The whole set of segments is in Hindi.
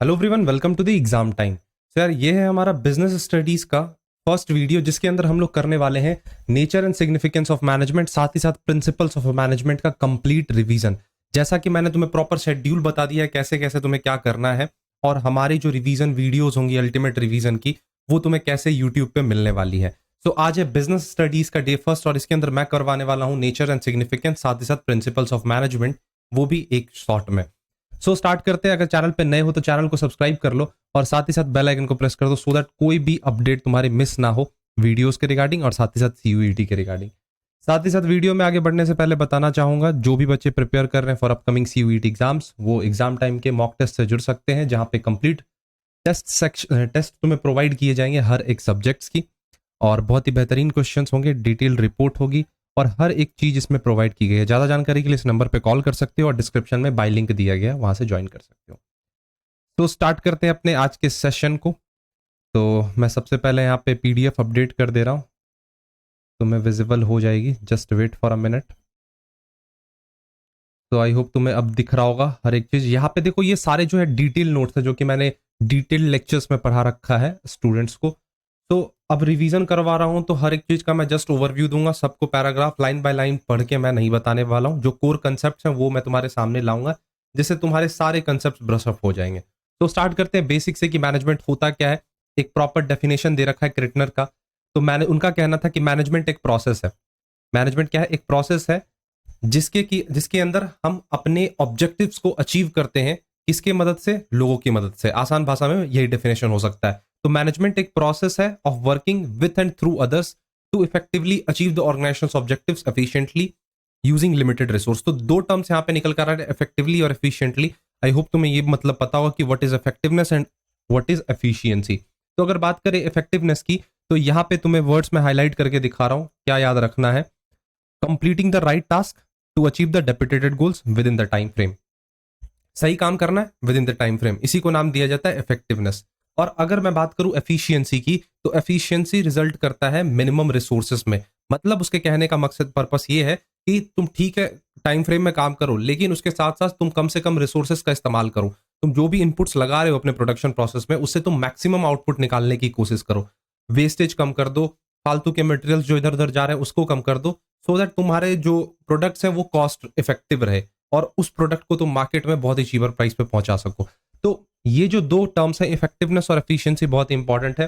Hello everyone, welcome to the exam time. So यार, ये है हमारा बिजनेस स्टडीज का फर्स्ट वीडियो, जिसके अंदर हम लोग करने वाले हैं nature and significance of management, साथ ही साथ प्रिंसिपल्स ऑफ मैनेजमेंट का कंप्लीट रिवीजन। जैसा कि मैंने तुम्हें प्रॉपर शेड्यूल बता दिया है कैसे कैसे तुम्हें क्या करना है, और हमारी जो रिवीजन वीडियोज होंगी अल्टीमेट रिवीजन की, वो तुम्हें कैसे यूट्यूब पे मिलने वाली है। सो आज है बिजनेस स्टडीज का डे फर्स्ट, और इसके अंदर मैं करवाने वाला हूँ नेचर एंड सिग्निफिकेंस, साथ ही साथ प्रिंसिपल्स ऑफ मैनेजमेंट, वो भी एक शॉर्ट में। स्टार्ट करते हैं। अगर चैनल पे नए हो तो चैनल को सब्सक्राइब कर लो, और साथ ही साथ बेल आइकन को प्रेस कर दो, सो दैट कोई भी अपडेट तुम्हारे मिस ना हो वीडियोस के रिगार्डिंग, और साथ ही साथ सीयूईटी के रिगार्डिंग। साथ ही साथ वीडियो में आगे बढ़ने से पहले बताना चाहूंगा, जो भी बच्चे प्रिपेयर कर रहे हैं फॉर अपकमिंग सीयूईटी एग्जाम्स, वो एग्जाम टाइम के मॉक टेस्ट से जुड़ सकते हैं, जहां पे कंप्लीट टेस्ट तुम्हें प्रोवाइड किए जाएंगे हर एक सब्जेक्ट्स की, और बहुत ही बेहतरीन क्वेश्चंस होंगे, डिटेल रिपोर्ट होगी, और हर एक चीज इसमें प्रोवाइड की गई है। ज्यादा जानकारी के लिए इस नंबर पे कॉल कर सकते हो, और डिस्क्रिप्शन में बाय लिंक दिया गया है, वहां से ज्वाइन कर सकते हो। तो स्टार्ट करते हैं अपने आज के सेशन को। तो मैं सबसे पहले यहाँ पे पीडीएफ अपडेट कर दे रहा हूँ, तुम्हें विजिबल हो जाएगी। Just wait for a minute. तो आई होप तुम्हें अब दिख रहा होगा हर एक चीज। यहाँ पे देखो, ये सारे जो है डिटेल नोट्स है, जो कि मैंने डिटेल लेक्चर्स में पढ़ा रखा है स्टूडेंट्स को। तो अब रिवीजन करवा रहा हूं, तो हर एक चीज का मैं जस्ट ओवरव्यू दूंगा, सबको पैराग्राफ लाइन बाय लाइन पढ़ के मैं नहीं बताने वाला हूं। जो कोर कंसेप्ट हैं वो मैं तुम्हारे सामने लाऊंगा, जिससे तुम्हारे सारे कंसेप्ट ब्रश अप हो जाएंगे। तो स्टार्ट करते हैं बेसिक से कि मैनेजमेंट होता क्या है। एक प्रॉपर डेफिनेशन दे रखा है क्रिटनर का। तो मैंने उनका कहना था कि मैनेजमेंट एक प्रोसेस है। मैनेजमेंट क्या है? एक प्रोसेस है जिसके अंदर हम अपने ऑब्जेक्टिव्स को अचीव करते हैं। किसके मदद से? लोगों की मदद से। आसान भाषा में यही डेफिनेशन हो सकता है। तो मैनेजमेंट एक प्रोसेस है of working with and through others to effectively achieve the organisation's objectives efficiently using limited resource. तो दो टर्म्स यहां पे निकल कर आ रहे हैं, इफेक्टिवली और एफिशिएंटली। आई होप तुम्हें ये मतलब पता होगा कि what is effectiveness and what is efficiency. तो अगर बात करें इफेक्टिवनेस की, तो यहां पे तुम्हें वर्ड्स में हाईलाइट करके दिखा रहा हूं, क्या याद रखना है। Completing the right task to achieve the deputed goals within the time frame. सही काम करना है within the time frame, इसी को नाम दिया जाता है इफेक्टिवनेस। और अगर मैं बात करूं एफिशिएंसी की, तो एफिशिएंसी रिजल्ट करता है मिनिमम रिसोर्सेस में। मतलब उसके कहने का मकसद पर्पस ये है कि तुम ठीक है टाइम फ्रेम में काम करो, लेकिन उसके साथ साथ तुम कम से कम रिसोर्सेस का इस्तेमाल करो। तुम जो भी इनपुट्स लगा रहे हो अपने प्रोडक्शन प्रोसेस में, उससे तुम मैक्सिमम आउटपुट निकालने की कोशिश करो। वेस्टेज कम कर दो, फालतू के मटेरियल्स जो इधर उधर जा रहे हैं उसको कम कर दो, सो दैट तुम्हारे जो प्रोडक्ट्स हैं वो कॉस्ट इफेक्टिव रहे, और उस प्रोडक्ट को तुम मार्केट में बहुत ही चीपर प्राइस पे पहुंचा सको। तो ये जो दो टर्म्स है, इफेक्टिवनेस और एफिशिएंसी, बहुत इंपॉर्टेंट है।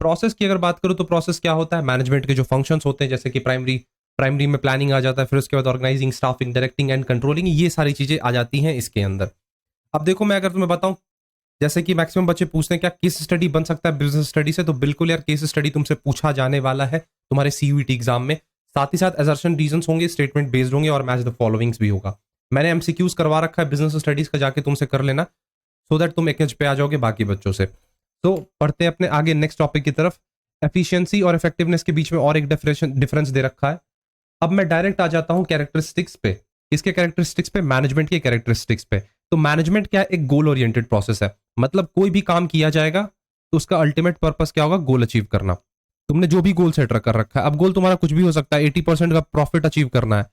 प्रोसेस की अगर बात करूं, तो प्रोसेस क्या होता है? मैनेजमेंट के जो फंक्शंस होते हैं, जैसे कि प्राइमरी में प्लानिंग आ जाता है, फिर उसके बाद organising, staffing, directing and controlling, ये सारी चीजें आ जाती हैं इसके अंदर। अब देखो, मैं अगर तुम्हें बताऊं, जैसे कि मैक्सिमम बच्चे पूछते हैं क्या केस स्टडी बन सकता है बिजनेस स्टडी से, तो बिल्कुल यार, केस स्टडी तुमसे पूछा जाने वाला है तुम्हारे सीयूईटी एग्जाम में। साथ ही साथ असर्शन रीजंस होंगे, स्टेटमेंट बेस्ड होंगे, और मैच द फॉलोइंग्स भी होगा। मैंने एमसीक्यूज करवा रखा है बिजनेस स्टडीज का, जाके तुमसे कर लेना, सो दैट तुम एक एज पे आ जाओगे बाकी बच्चों से। तो पढ़ते हैं अपने आगे नेक्स्ट टॉपिक की तरफ। एफिशिएंसी और इफेक्टिवनेस के बीच में और एक डिफरेंस दे रखा है। अब मैं डायरेक्ट आ जाता हूं कैरेक्टरिस्टिक्स पे। किसके कैरेक्टरिस्टिक्स पे? मैनेजमेंट के कैरेक्टरिस्टिक्स पे। तो मैनेजमेंट क्या है? एक गोल ओरिएंटेड प्रोसेस है। मतलब कोई भी काम किया जाएगा तो उसका अल्टीमेट पर्पस क्या होगा? गोल अचीव करना। तुमने जो भी गोल सेट कर रखा है, अब गोल तुम्हारा कुछ भी हो सकता है। 80% का प्रॉफिट अचीव करना है,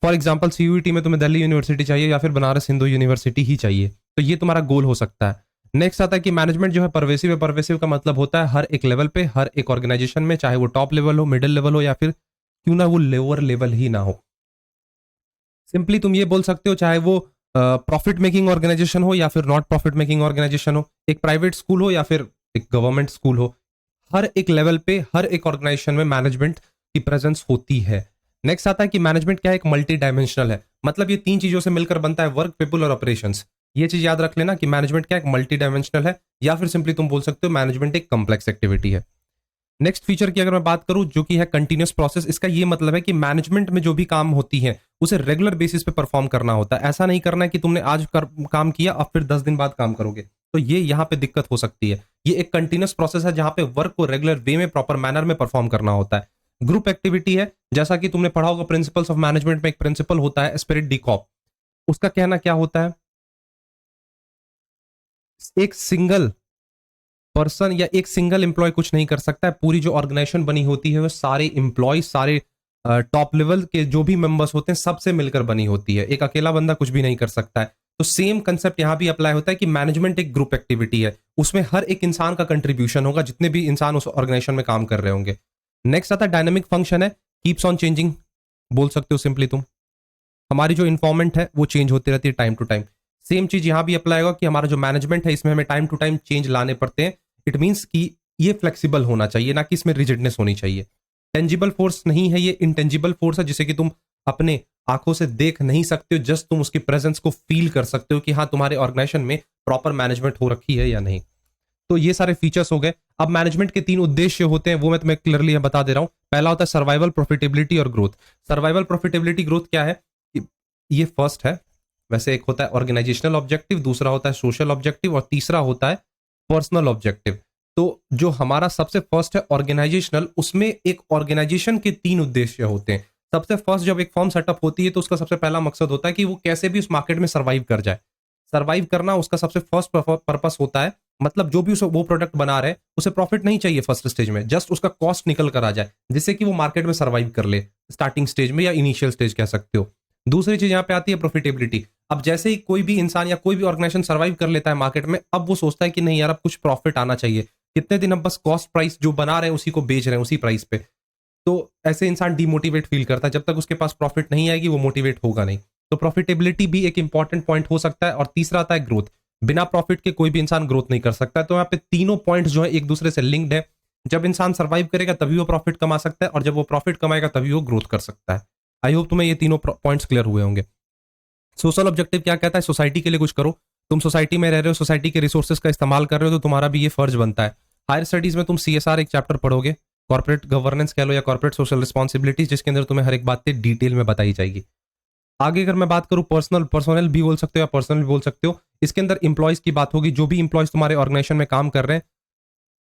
फॉर एग्जाम्पल सीयूईटी में तुम्हें दिल्ली यूनिवर्सिटी चाहिए या फिर बनारस हिंदू यूनिवर्सिटी ही चाहिए, तो ये तुम्हारा गोल हो सकता है। नेक्स्ट आता है कि मैनेजमेंट जो है परवेसिव है। परवेसिव का मतलब होता है हर एक लेवल पे, हर एक ऑर्गेनाइजेशन में, चाहे वो टॉप लेवल हो, मिडिल लेवल हो, या फिर क्यों ना वो लोअर लेवल ही ना हो। सिंपली तुम ये बोल सकते हो, चाहे वो प्रॉफिट मेकिंग ऑर्गेनाइजेशन हो या फिर नॉट प्रॉफिट मेकिंग ऑर्गेनाइजेशन हो, एक प्राइवेट स्कूल हो या फिर एक गवर्नमेंट स्कूल हो, हर एक लेवल पे, हर एक ऑर्गेनाइजेशन में मैनेजमेंट की प्रेजेंस होती है। नेक्स्ट आता है कि मैनेजमेंट क्या है? एक मल्टी डायमेंशनल है। मतलब ये तीन चीजों से मिलकर बनता है, वर्क, पीपल और ऑपरेशंस। ये चीज याद रख लेना कि मैनेजमेंट क्या है? एक मल्टी डायमेंशनल है, या फिर सिंपली तुम बोल सकते हो मैनेजमेंट एक कॉम्प्लेक्स एक्टिविटी है। नेक्स्ट फीचर की अगर मैं बात करूं, जो कि है कंटिन्यूअस प्रोसेस, इसका ये मतलब है कि मैनेजमेंट में जो भी काम होती है उसे रेगुलर बेसिस पे परफॉर्म करना होता है। ऐसा नहीं करना है कि तुमने आज काम किया अब फिर 10 दिन बाद काम करोगे, तो ये यहां पे दिक्कत हो सकती है। ये एक कंटिन्यूअस प्रोसेस है जहां पे वर्क को रेगुलर वे में, प्रॉपर मैनर में परफॉर्म करना होता है। ग्रुप एक्टिविटी है, जैसा कि तुमने पढ़ा होगा प्रिंसिपल्स ऑफ मैनेजमेंट में, एक प्रिंसिपल होता है स्पिरिट डी कॉप। उसका कहना क्या होता है? एक सिंगल पर्सन या एक सिंगल एम्प्लॉय कुछ नहीं कर सकता है। पूरी जो ऑर्गेनाइजेशन बनी होती है वो सारे एम्प्लॉय, सारे टॉप लेवल के जो भी मेंबर्स होते हैं सबसे मिलकर बनी होती है। एक अकेला बंदा कुछ भी नहीं कर सकता है। तो सेम कंसेप्ट यहां भी अप्लाई होता है कि मैनेजमेंट एक ग्रुप एक्टिविटी है, उसमें हर एक इंसान का कंट्रीब्यूशन होगा, जितने भी इंसान उस ऑर्गेनाइजेशन में काम कर रहे होंगे। नेक्स्ट आता है डायनामिक फंक्शन है, कीप्स ऑन चेंजिंग बोल सकते हो सिंपली तुम। हमारी जो इन्फॉर्मेंट है वो चेंज होती रहती है टाइम टू टाइम। सेम चीज यहां भी अप्लाई होगा कि हमारा जो मैनेजमेंट है इसमें हमें टाइम टू टाइम चेंज लाने पड़ते हैं। इट मीन्स कि ये फ्लेक्सिबल होना चाहिए, ना कि इसमें रिजिडनेस होनी चाहिए। टेंजिबल फोर्स नहीं है, ये इंटेंजिबल फोर्स है, जिसे कि तुम अपने आंखों से देख नहीं सकते हो, जस्ट तुम उसकी प्रेजेंस को फील कर सकते हो कि हाँ तुम्हारे ऑर्गेनाइजेशन में प्रॉपर मैनेजमेंट हो रखी है या नहीं। तो ये सारे फीचर्स हो गए। अब मैनेजमेंट के 3 उद्देश्य होते हैं, वो मैं तुम्हें क्लियरली बता दे रहा हूं। पहला होता है सर्वाइवल, प्रॉफिटेबिलिटी और ग्रोथ। सर्वाइवल, प्रॉफिटेबिलिटी, ग्रोथ क्या है, ये फर्स्ट है। वैसे एक होता है ऑर्गेनाइजेशनल ऑब्जेक्टिव, दूसरा होता है सोशल ऑब्जेक्टिव और तीसरा होता है पर्सनल ऑब्जेक्टिव। तो जो हमारा सबसे फर्स्ट है ऑर्गेनाइजेशनल, उसमें एक ऑर्गेनाइजेशन के 3 उद्देश्य होते हैं। सबसे फर्स्ट जब एक फॉर्म सेटअप होती है तो उसका सबसे पहला मकसद होता है कि वो कैसे भी उस मार्केट में सर्वाइव कर जाए। सर्वाइव करना उसका सबसे फर्स्ट पर्पस होता है। मतलब जो भी वो प्रोडक्ट बना रहे हैं उसे प्रॉफिट नहीं चाहिए फर्स्ट स्टेज में, जस्ट उसका कॉस्ट निकल कर आ जाए, जिससे कि वो मार्केट में सर्वाइव कर ले, स्टार्टिंग स्टेज में या इनिशियल स्टेज कह सकते हो। दूसरी चीज यहाँ पे आती है प्रॉफिटेबिलिटी। अब जैसे ही कोई भी इंसान या कोई भी ऑर्गेनाइजेशन सर्वाइव कर लेता है मार्केट में, अब वो सोचता है कि नहीं यार अब कुछ प्रॉफिट आना चाहिए, कितने दिन अब बस कॉस्ट प्राइस जो बना रहे हैं उसी को बेच रहे हैं उसी प्राइस पे। तो ऐसे इंसान डिमोटिवेट फील करता है, जब तक उसके पास प्रॉफिट नहीं आएगी वो मोटिवेट होगा नहीं। तो प्रॉफिटेबिलिटी भी एक इंपॉर्टेंट पॉइंट हो सकता है। और तीसरा आता है ग्रोथ। बिना प्रॉफिट के कोई भी इंसान ग्रोथ नहीं कर सकता। तो यहाँ पे तीनों पॉइंट्स जो है एक दूसरे से लिंक्ड है। जब इंसान सर्वाइव करेगा तभी वो प्रॉफिट कमा सकता है, और जब वो प्रॉफिट कमाएगा तभी वो ग्रोथ कर सकता है। आई होप तुम्हें ये तीनों पॉइंट्स क्लियर हुए होंगे। सोशल ऑब्जेक्टिव क्या कहता है, सोसाइटी के लिए कुछ करो। तुम सोसाइटी में रह रहे हो, सोसाइटी के रिसोर्सेज का इस्तेमाल कर रहे हो, तो तुम्हारा भी ये फर्ज बनता है। हायर स्टडीज में तुम CSR एक चैप्टर पढ़ोगे, कॉर्पोरेट गवर्नेंस कह लो या कॉर्पोरेट सोशल रिस्पॉन्सिबिलिटीज, जिसके अंदर तुम्हें हर एक बात डिटेल में बताई जाएगी। आगे अगर मैं बात करूं पर्सनल भी बोल सकते हो या पर्सनल भी बोल सकते हो, इसके अंदर इंप्लॉयज की बात होगी। जो भी इंप्लॉयज तुम्हारे ऑर्गेनाइजेशन में काम कर रहे हैं,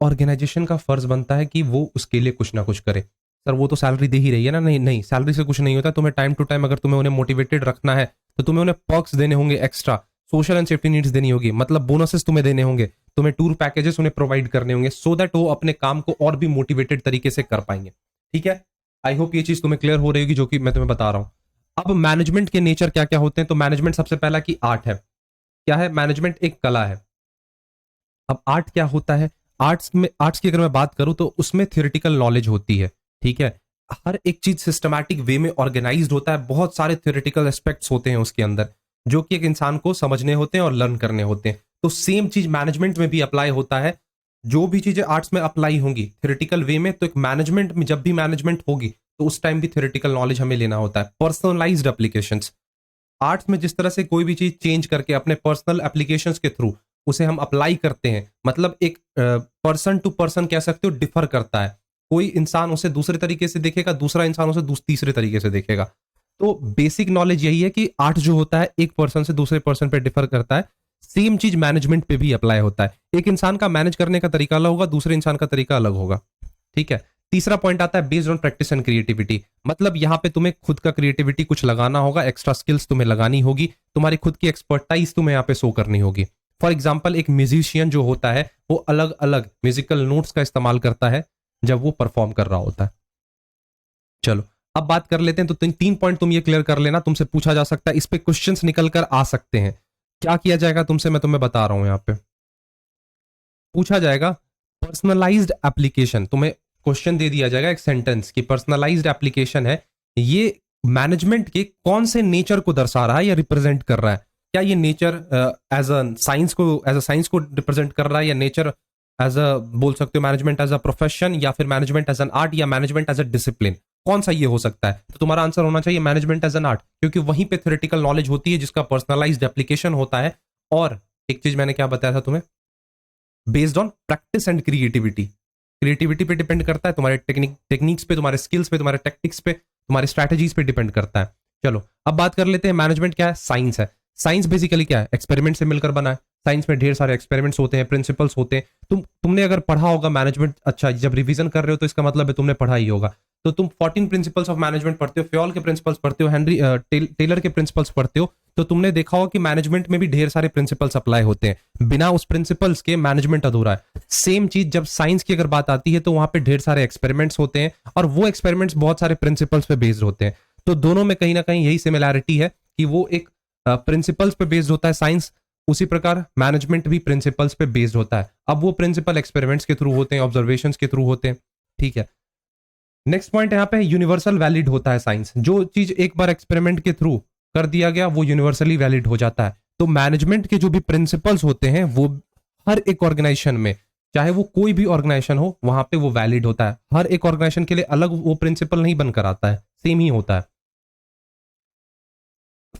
ऑर्गेनाइजेशन का फर्ज बनता है कि वो उसके लिए कुछ ना कुछ करे। सर वो तो सैलरी दे ही रही है ना, नहीं नहीं, सैलरी से कुछ नहीं होता। तुम्हें टाइम टू टाइम अगर तुम्हें उन्हें मोटिवेटेड रखना है तो तुम्हें उन्हें पर्क्स देने होंगे, extra social and safety needs देनी होगी, मतलब बोनसेस तुम्हें देने होंगे, तुम्हें टूर पैकेजेस उन्हें प्रोवाइड करने होंगे, सो दैट वो अपने काम को और भी मोटिवेटेड तरीके से कर पाएंगे। ठीक है, आई होप ये चीज तुम्हें क्लियर हो रही होगी जो कि मैं तुम्हें बता रहा हूं। अब मैनेजमेंट के नेचर क्या क्या होते हैं, तो मैनेजमेंट सबसे पहला की आर्ट है। क्या है, मैनेजमेंट एक कला है। अब आर्ट क्या होता है, आर्ट्स की अगर मैं बात करूं तो उसमें थियोरेटिकल नॉलेज होती है। ठीक है, हर एक चीज सिस्टमैटिक वे में ऑर्गेनाइज्ड होता है, बहुत सारे थियोरेटिकल एस्पेक्ट्स होते हैं उसके अंदर, जो कि एक इंसान को समझने होते हैं और लर्न करने होते हैं। तो सेम चीज मैनेजमेंट में भी अप्लाई होता है। जो भी चीजें आर्ट्स में अप्लाई होंगी थियोरेटिकल वे में, तो एक मैनेजमेंट में जब भी मैनेजमेंट होगी तो उस टाइम भी थियोरेटिकल नॉलेज हमें लेना होता है। पर्सनलाइज्ड एप्लीकेशंस, आर्ट्स में जिस तरह से कोई भी चीज चेंज करके अपने पर्सनल एप्लीकेशंस के थ्रू उसे हम अप्लाई करते हैं, मतलब एक पर्सन टू पर्सन कह सकते हो डिफर करता है। कोई इंसान उसे दूसरे तरीके से देखेगा, दूसरा इंसान उसे तीसरे तरीके से देखेगा। तो बेसिक नॉलेज यही है कि आर्ट जो होता है एक पर्सन से दूसरे पर्सन पे डिफर करता है। सेम चीज मैनेजमेंट पे भी अप्लाई होता है। एक इंसान का मैनेज करने का तरीका अलग होगा, दूसरे इंसान का तरीका अलग होगा। ठीक है, तीसरा पॉइंट आता है based on practice and creativity. मतलब यहां पे तुम्हें खुद का क्रिएटिविटी कुछ लगाना होगा, एक्स्ट्रा स्किल्स तुम्हें लगानी होगी, तुम्हारी खुद की एक्सपर्टाइज तुम्हें यहाँ पे शो करनी होगी। फॉर एग्जाम्पल, एक म्यूजिशियन जो होता है वो अलग अलग म्यूजिकल नोट्स का इस्तेमाल करता है जब वो परफॉर्म कर रहा होता है। चलो अब बात कर लेते हैं। तो 3 पॉइंट तुम ये क्लियर कर लेना, तुमसे पूछा जा सकता है, इस पे क्वेश्चंस निकल कर आ सकते हैं। क्या किया जाएगा तुमसे, मैं तुम्हें बता रहा हूं। यहां पे पूछा जाएगा पर्सनलाइज्ड एप्लीकेशन। तुम्हें क्वेश्चन दे दिया जाएगा एक सेंटेंस की पर्सनलाइज्ड एप्लीकेशन है, ये मैनेजमेंट के कौन से नेचर को दर्शा रहा है या रिप्रेजेंट कर रहा है। क्या ये नेचर एज अ साइंस को रिप्रेजेंट कर रहा है, या नेचर एज अ बोल सकते हो मैनेजमेंट एज अ प्रोफेशन, या फिर मैनेजमेंट एज एन आर्ट, या मैनेजमेंट एज अ डिसिप्लिन। कौन सा ये हो सकता है, तो तुम्हारा आंसर होना चाहिए मैनेजमेंट एज एन आर्ट, क्योंकि वहीं पे थ्योरेटिकल नॉलेज होती है जिसका पर्सनलाइज्ड एप्लीकेशन होता है। और एक चीज मैंने क्या बताया था तुम्हें, based on practice and creativity. Creativity पे डिपेंड करता है, तुम्हारे टेक्निक्स पे, तुम्हारे स्किल्स पे, तुम्हारे टेक्टिक्स पे, तुम्हारी स्ट्रैटेजीज पे डिपेंड करता है। चलो अब बात कर लेते हैं मैनेजमेंट क्या है। साइंस है। साइंस बेसिकली क्या है, एक्सपेरिमेंट से मिलकर बना है। साइंस में ढेर सारे एक्सपेरिमेंट्स होते हैं, प्रिंसिपल्स होते हैं। तुमने अगर पढ़ा होगा मैनेजमेंट, अच्छा जब रिवीजन कर रहे हो तो इसका मतलब है तुमने पढ़ा ही होगा। तो तुम 14 प्रिंसिपल्स ऑफ मैनेजमेंट पढ़ते हो, फ्योल के प्रिंसिपल्स पढ़ते हो, हेनरी टेलर के प्रिंसिपल्स पढ़ते हो, तो तुमने देखा होगा कि मैनेजमेंट में भी ढेर सारे प्रिंसिपल्स अप्लाई होते हैं। बिना उस प्रिंसिपल्स के मैनेजमेंट अधूरा है। सेम चीज जब साइंस की अगर बात आती है तो वहां पे ढेर सारे एक्सपेरिमेंट्स होते हैं, और वो एक्सपेरिमेंट्स बहुत सारे प्रिंसिपल्स पे बेस्ड होते हैं। तो दोनों में कहीं ना कहीं यही सिमिलैरिटी है कि वो एक प्रिंसिपल्स पे बेस्ड होता है साइंस, उसी प्रकार मैनेजमेंट भी प्रिंसिपल्स पे बेस्ड होता है। अब वो प्रिंसिपल एक्सपेरिमेंट्स के थ्रू होते हैं, ऑब्जर्वेशंस के थ्रू होते हैं, ठीक है। नेक्स्ट पॉइंट यहाँ पे यूनिवर्सल वैलिड होता है साइंस, जो चीज एक बार एक्सपेरिमेंट के थ्रू कर दिया गया वो यूनिवर्सली वैलिड हो जाता है। तो मैनेजमेंट के जो भी प्रिंसिपल्स होते हैं वो हर एक ऑर्गेनाइजेशन में, चाहे वो कोई भी ऑर्गेनाइजेशन हो, वहां पे वो वैलिड होता है। हर एक ऑर्गेनाइजेशन के लिए अलग वो प्रिंसिपल नहीं बनकर आता है, सेम ही होता है।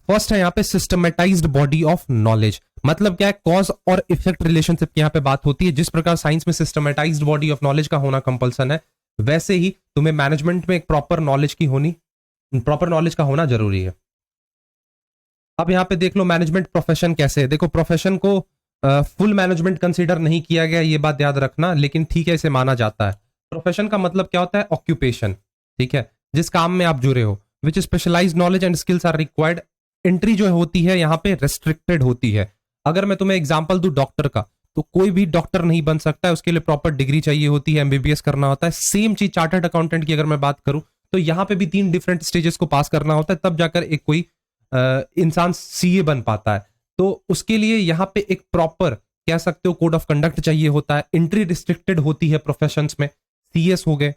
फर्स्ट है यहाँ पे सिस्टमेटाइज्ड बॉडी ऑफ नॉलेज, मतलब क्या है, कॉज और इफेक्ट रिलेशनशिप की यहाँ पे बात होती है। जिस प्रकार साइंस में सिस्टमेटाइज्ड बॉडी ऑफ नॉलेज का होना कंपल्सन है, वैसे ही तुम्हें मैनेजमेंट में एक प्रॉपर नॉलेज का होना जरूरी है। अब यहां पे देख लो मैनेजमेंट प्रोफेशन कैसे है। देखो प्रोफेशन को फुल मैनेजमेंट कंसीडर नहीं किया गया, ये बात याद रखना, लेकिन ठीक है इसे माना जाता है। प्रोफेशन का मतलब क्या होता है, ऑक्यूपेशन, ठीक है, जिस काम में आप जुड़े हो, which specialised knowledge and skills are required. Entry जो होती है यहाँ पे रेस्ट्रिक्टेड होती है। अगर मैं तुम्हें एग्जांपल दूं डॉक्टर का, तो कोई भी डॉक्टर नहीं बन सकता है, उसके लिए प्रॉपर डिग्री चाहिए होती है, एमबीबीएस करना होता है। सेम चीज चार्टर्ड अकाउंटेंट की अगर मैं बात करूं, तो यहाँ पे भी 3 डिफरेंट स्टेजेस को पास करना होता है, तब जाकर एक कोई इंसान सीए बन पाता है। तो उसके लिए यहाँ पे एक प्रॉपर कह सकते हो कोड ऑफ कंडक्ट चाहिए होता है। एंट्री रिस्ट्रिक्टेड होती है प्रोफेशंस में, सीएस हो गए,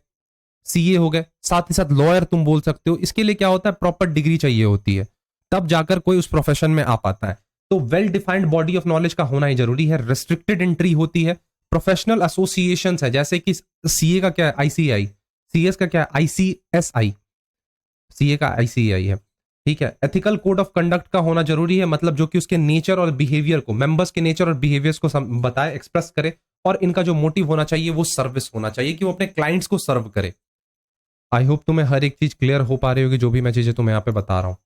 सीए हो गए, साथ ही साथ लॉयर तुम बोल सकते हो। इसके लिए क्या होता है, प्रॉपर डिग्री चाहिए होती है, तब जाकर कोई उस प्रोफेशन में आ पाता है। तो well defined body of knowledge का होना ही जरूरी है। रिस्ट्रिक्टेड एंट्री होती है। प्रोफेशनल एसोसिएशन है, जैसे कि सीए का क्या है, आईसीआई, सीएस का क्या है, आईसीएसआई, सीए का आईसीआई है, ठीक है। एथिकल कोड ऑफ कंडक्ट का होना जरूरी है, मतलब जो कि उसके नेचर और बिहेवियर को, मेंबर्स के नेचर और बिहेवियर्स को बताए, एक्सप्रेस करे। और इनका जो मोटिव होना चाहिए वो सर्विस होना चाहिए, कि वो अपने क्लाइंट्स को सर्व करे। आई होप तुम्हें हर एक चीज क्लियर हो पा रही होगी, जो भी मैं चीजें तुम्हें यहाँ पे बता रहा हूं।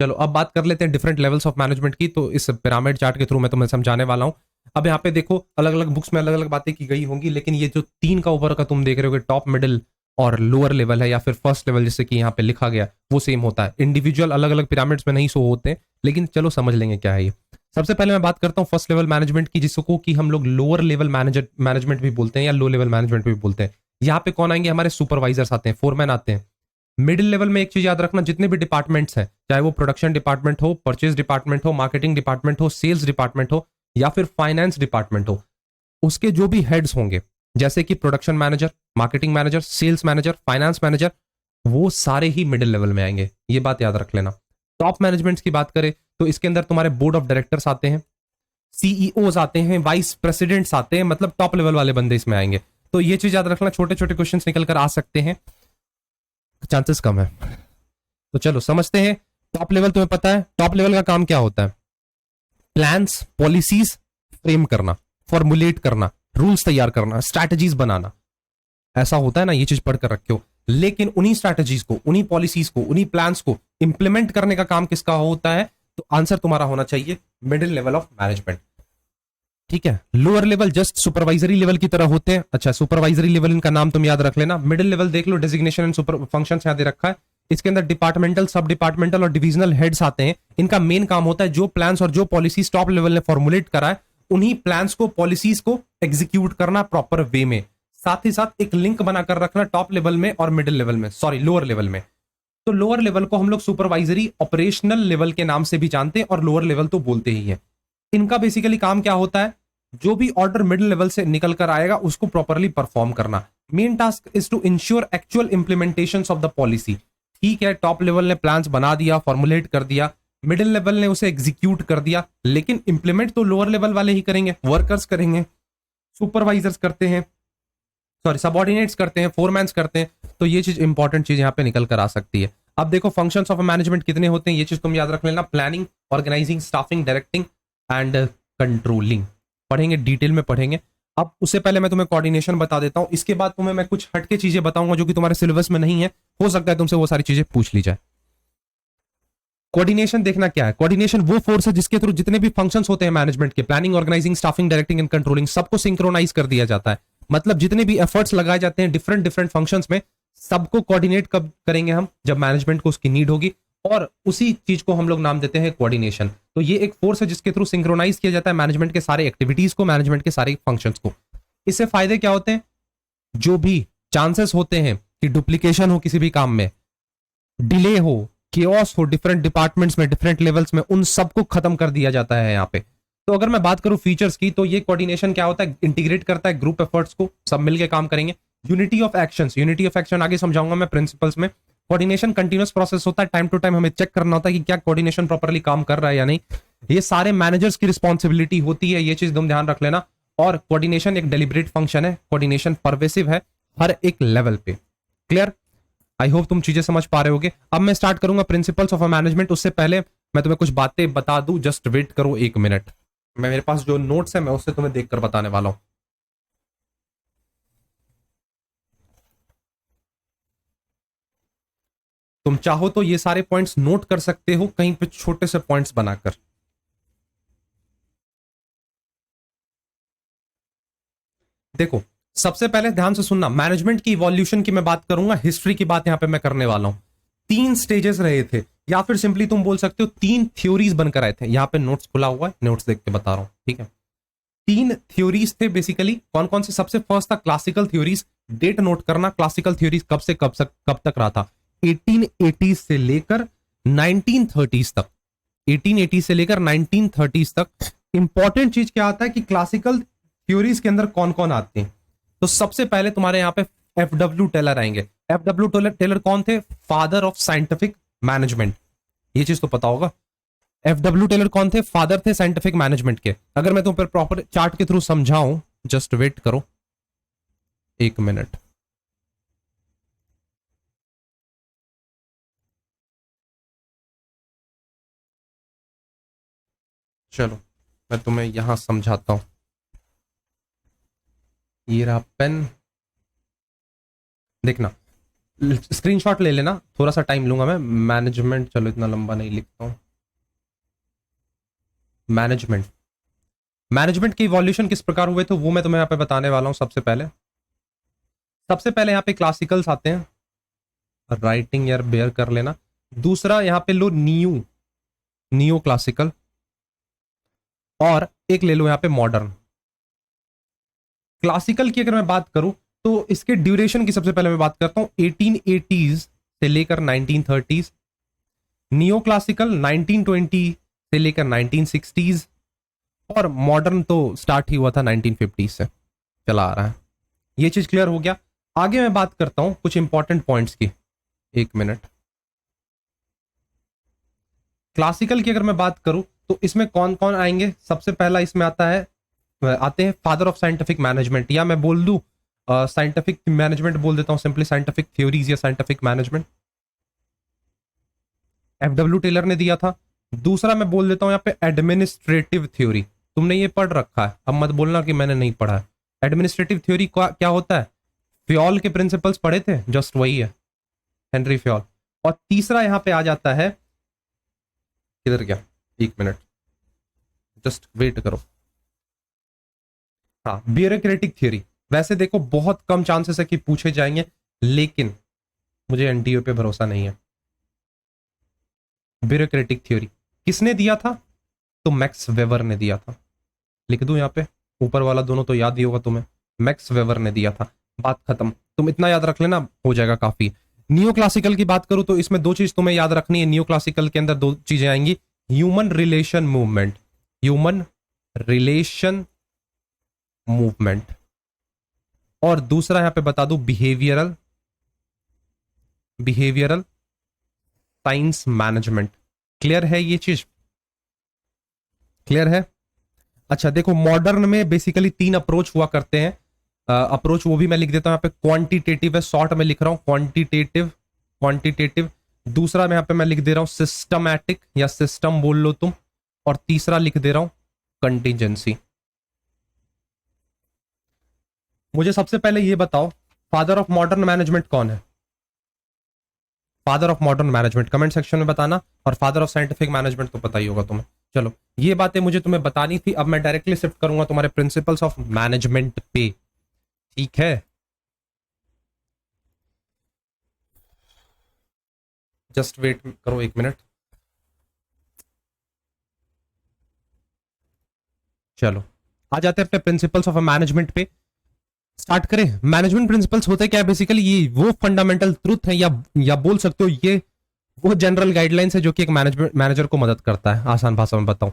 चलो अब बात कर लेते हैं डिफरेंट लेवल्स ऑफ मैनेजमेंट की। तो इस पिरामिड चार्ट के थ्रू मैं तुम्हें समझाने वाला हूं। अब यहाँ पे देखो अलग अलग बुक्स में अलग अलग बातें की गई होंगी, लेकिन ये जो 3 का ऊपर का तुम देख रहे हो, टॉप, मिडिल और लोअर लेवल है, या फिर फर्स्ट लेवल जैसे कि यहाँ पे लिखा गया, वो सेम होता है। इंडिविजुअल अलग अलग पिरामिड्स में नहीं शो होते हैं, लेकिन चलो समझ लेंगे क्या है ये। सबसे पहले मैं बात करता हूँ फर्स्ट लेवल मैनेजमेंट की, जिसको कि हम लोग लोअर लेवल मैनेजमेंट भी बोलते हैं या लो लेवल मैनेजमेंट भी बोलते हैं। यहाँ पे कौन आएंगे, हमारे सुपरवाइजर्स आते हैं, फोरमैन आते हैं। मिडिल लेवल में एक चीज याद रखना, जितने भी डिपार्टमेंट्स हैं, चाहे वो प्रोडक्शन डिपार्टमेंट हो, परचेज डिपार्टमेंट हो, मार्केटिंग डिपार्टमेंट हो, सेल्स डिपार्टमेंट हो, या फिर फाइनेंस डिपार्टमेंट हो, उसके जो भी हेड्स होंगे, जैसे कि production manager, marketing manager, sales manager, finance manager, वो सारे ही मिडिल लेवल में आएंगे, ये बात याद रख लेना। टॉप मैनेजमेंट की बात करें तो इसके अंदर तुम्हारे बोर्ड ऑफ डायरेक्टर्स आते हैं, सीईओज आते हैं, वाइस प्रेसिडेंट्स आते हैं, मतलब टॉप लेवल वाले बंदे इसमें आएंगे। तो ये चीज याद रखना, छोटे छोटे क्वेश्चन निकल कर आ सकते हैं, चांसेस कम है। तो चलो समझते हैं। टॉप लेवल तुम्हें पता है, टॉप लेवल का काम क्या होता है, प्लान्स, पॉलिसीज फ्रेम करना, फॉर्मुलेट करना, रूल्स तैयार करना, स्ट्रैटेजीज बनाना, ऐसा होता है ना, ये चीज पढ़कर रखियो। लेकिन उन्हीं स्ट्रैटेजीज को, उन्हीं पॉलिसीज को, उन्हीं प्लान्स को इंप्लीमेंट करने का काम किसका होता है, तो आंसर तुम्हारा होना चाहिए मिडिल लेवल ऑफ मैनेजमेंट, ठीक है। Lower level just supervisory level की तरह होते हैं। अच्छा, सुपरवाइजरी लेवल इनका नाम तुम याद रख लेना। मिडिल लेवल देख लो, डेजिग्नेशन एंड सुपर फंक्शन यहां दे रखा है, इसके अंदर डिपार्टमेंटल, सब डिपार्टमेंटल और डिविजनल हेड्स आते हैं। इनका मेन काम होता है जो प्लान्स और जो पॉलिसीज टॉप लेवल ने फॉर्मुलेट करा है, उन्हीं प्लान्स को, पॉलिसीज को एग्जीक्यूट करना प्रॉपर वे में। साथ ही साथ एक लिंक बनाकर रखना टॉप लेवल में और मिडिल लेवल में, सॉरी लोअर लेवल में। तो लोअर लेवल को हम लोग सुपरवाइजरी ऑपरेशनल लेवल के नाम से भी जानते हैं, और लोअर लेवल तो बोलते ही है। इनका बेसिकली काम क्या होता है, जो भी ऑर्डर मिडिल लेवल से निकल कर आएगा उसको प्रॉपरली परफॉर्म करना। Main task is to ensure actual implementation of the policy. ठीक है, टॉप लेवल ने प्लान्स बना दिया, फॉर्मुलेट कर दिया, मिडिल लेवल ने उसे एग्जीक्यूट कर दिया, लेकिन इंप्लीमेंट तो लोअर लेवल वाले ही करेंगे, वर्कर्स करेंगे, सुपरवाइजर्स करते हैं, सॉरी सबऑर्डिनेट्स करते हैं, फोरमैन्स करते हैं। तो ये चीज इंपॉर्टेंट चीज यहाँ पे निकल कर आ सकती है। अब देखो फंक्शंस ऑफ मैनेजमेंट कितने होते हैं, ये चीज तुम याद रख लेना। Planning, organising, staffing, directing and controlling पढ़ेंगे, डिटेल में पढ़ेंगे। अब उससे पहले मैं तुम्हें कोऑर्डिनेशन बता देता हूं, इसके बाद तुम्हें मैं कुछ हटके चीजें बताऊंगा जो कि तुम्हारे सिलेबस में नहीं है, हो सकता है तुमसे वो सारी चीजें पूछ ली जाए। कोऑर्डिनेशन देखना क्या है, कोऑर्डिनेशन वो फोर्स है जिसके थ्रू जितने भी फंक्शंस होते हैं मैनेजमेंट के, planning, organising, staffing, directing and controlling, सबको सिंक्रोनाइज कर दिया जाता है। मतलब जितने भी एफर्ट्स लगाए जाते हैं डिफरेंट डिफरेंट फंक्शंस में, सबको कोऑर्डिनेट कब करेंगे हम, जब मैनेजमेंट को उसकी नीड होगी, और उसी चीज को हम लोग नाम देते हैं कोऑर्डिनेशन। तो ये एक फोर्स है जिसके थ्रू सिंक्रोनाइज किया जाता है मैनेजमेंट के सारे एक्टिविटीज को, मैनेजमेंट के सारे फंक्शंस को। इससे फायदे क्या होते हैं, जो भी चांसेस होते हैं कि डुप्लीकेशन हो किसी भी काम में, डिले हो, केओस हो डिफरेंट डिपार्टमेंट्स में, डिफरेंट लेवल्स में, उन सबको खत्म कर दिया जाता है यहाँ पे। तो अगर मैं बात करूं फीचर्स की, तो ये कोऑर्डिनेशन क्या होता है, इंटीग्रेट करता है ग्रुप एफर्ट्स को, सब मिलके काम करेंगे। Unity of actions, unity of action आगे समझाऊंगा मैं प्रिंसिपल्स में। कोऑर्डिनेशन कंटिन्यूअस प्रोसेस होता है, टाइम टू टाइम हमें चेक करना होता है कि क्या कोऑर्डिनेशन प्रॉपर्ली काम कर रहा है या नहीं। ये सारे मैनेजर्स की रिस्पॉन्सिबिलिटी होती है, ये चीज तुम ध्यान रख लेना। और कोऑर्डिनेशन एक डेलिब्रेट फंक्शन है, कोऑर्डिनेशन परवेसिव है हर एक लेवल पे। क्लियर? आई होप तुम चीजें समझ पा रहे होगे। अब मैं स्टार्ट करूंगा प्रिंसिपल्स ऑफ मैनेजमेंट। उससे पहले मैं तुम्हें कुछ बातें बता दूं, जस्ट वेट करो 1 मिनट। मैं मेरे पास जो नोट्स है मैं उससे तुम्हें देखकर बताने वाला हूं। तुम चाहो तो ये सारे पॉइंट्स नोट कर सकते हो कहीं पे छोटे से पॉइंट्स बनाकर। देखो, सबसे पहले ध्यान से सुनना, मैनेजमेंट की इवोल्यूशन की मैं बात करूंगा, हिस्ट्री की बात यहां पे मैं करने वाला हूं। 3 स्टेजेस रहे थे, या फिर सिंपली तुम बोल सकते हो 3 थ्योरीज बनकर आए थे। यहां पे नोट्स खुला हुआ है, नोट्स देख के बता रहा हूं, ठीक है। 3 थ्योरीज थे बेसिकली। कौन कौन से? सबसे फर्स्ट था क्लासिकल थ्योरीज। डेट नोट करना, क्लासिकल थ्योरीज कब से कब तक रहा था? 1880 से लेकर 1930 तक। 1880 से लेकर 1930 तक। इंपॉर्टेंट चीज क्या आता है कि क्लासिकल थ्योरीज के अंदर कौन कौन आते हैं। तो सबसे पहले तुम्हारे यहां पे एफडब्ल्यू टेलर आएंगे। एफडब्ल्यू टेलर कौन थे? Father of scientific management. ये चीज तो पता होगा। एफडब्ल्यू टेलर कौन थे? फादर थे साइंटिफिक मैनेजमेंट के। अगर मैं तुम पर प्रॉपर चार्ट के थ्रू समझाऊं, जस्ट वेट करो 1 मिनट। चलो मैं तुम्हें यहां समझाता हूं। ये रहा पेन, देखना, स्क्रीनशॉट ले लेना, थोड़ा सा टाइम लूंगा मैं। मैनेजमेंट, चलो इतना लंबा नहीं लिखता हूं। मैनेजमेंट, मैनेजमेंट के इवोल्यूशन किस प्रकार हुए थे वो मैं तुम्हें यहाँ पे बताने वाला हूं। सबसे पहले यहाँ पे क्लासिकल्स आते हैं, राइटिंग यार बेयर कर लेना। दूसरा यहाँ पे लो नियो क्लासिकल, और एक ले लो यहाँ पे मॉडर्न। क्लासिकल की अगर मैं बात करूं तो इसके ड्यूरेशन की सबसे पहले मैं बात करता हूं, 1880s से लेकर 1930s। नियो क्लासिकल 1920 से लेकर 1960s। और मॉडर्न तो स्टार्ट ही हुआ था 1950 से, चला आ रहा है। ये चीज क्लियर हो गया। आगे मैं बात करता हूं कुछ इंपॉर्टेंट पॉइंट्स की। 1 मिनट। क्लासिकल की अगर मैं बात करूं तो इसमें कौन कौन आएंगे? सबसे पहला इसमें आते हैं फादर ऑफ साइंटिफिक मैनेजमेंट, या मैं बोल दूं साइंटिफिक मैनेजमेंट बोल देता हूं सिंपली, साइंटिफिक थ्योरीज या साइंटिफिक मैनेजमेंट। एफडब्ल्यू टेलर ने दिया था। दूसरा मैं बोल देता हूं यहाँ पे एडमिनिस्ट्रेटिव थ्योरी। तुमने ये पढ़ रखा है, अब मत बोलना कि मैंने नहीं पढ़ा है। एडमिनिस्ट्रेटिव थ्योरी क्या होता है? फ्योल के प्रिंसिपल्स पढ़े थे, जस्ट वही है, हेनरी फ्योल। और तीसरा यहां पे आ जाता है, किधर गया? 1 मिनट, जस्ट वेट करो। हाँ, ब्यूरोक्रेटिक थ्योरी। वैसे देखो बहुत कम चांसेस है कि पूछे जाएंगे, लेकिन मुझे एनटीओ पे भरोसा नहीं है। ब्यूरोक्रेटिक थ्योरी किसने दिया था? तो मैक्स वेबर ने दिया था। लिख दूं यहाँ पे, ऊपर वाला दोनों तो याद ही होगा तुम्हें, मैक्स वेबर ने दिया था। बात खत्म, तुम इतना याद रख लेना, हो जाएगा काफी। नियो क्लासिकल की बात करूं तो इसमें 2 चीज तुम्हें याद रखनी है। नियो क्लासिकल के अंदर 2 चीजें आएंगी, human relation movement, human relation movement, और दूसरा यहां पे बता दूं बिहेवियरल साइंस मैनेजमेंट। क्लियर है ये चीज? क्लियर है? अच्छा देखो, मॉडर्न में बेसिकली 3 अप्रोच हुआ करते हैं। अप्रोच वो भी मैं लिख देता हूं यहाँ पे, क्वांटिटेटिव है, शॉर्ट में लिख रहा हूं, क्वांटिटेटिव। दूसरा में यहाँ पे मैं लिख दे रहा हूं सिस्टमैटिक, या सिस्टम बोल लो तुम। और तीसरा लिख दे रहा हूं कंटिजेंसी। मुझे सबसे पहले ये बताओ, फादर ऑफ मॉडर्न मैनेजमेंट कौन है? Father of modern management comment section में बताना। और फादर ऑफ साइंटिफिक मैनेजमेंट तो पता ही होगा तुम्हें। चलो, ये बातें मुझे तुम्हें बतानी थी। अब मैं डायरेक्टली शिफ्ट करूंगा तुम्हारे प्रिंसिपल्स ऑफ मैनेजमेंट पे, ठीक है? जस्ट वेट करो 1 मिनट। चलो आ जाते हैं अपने प्रिंसिपल्स ऑफ मैनेजमेंट पे, स्टार्ट करें। मैनेजमेंट प्रिंसिपल्स होते क्या है बेसिकली? ये वो फंडामेंटल ट्रुथ है, या बोल सकते हो ये वो जनरल गाइडलाइंस है जो कि एक मैनेजर को मदद करता है। आसान भाषा में बताऊं,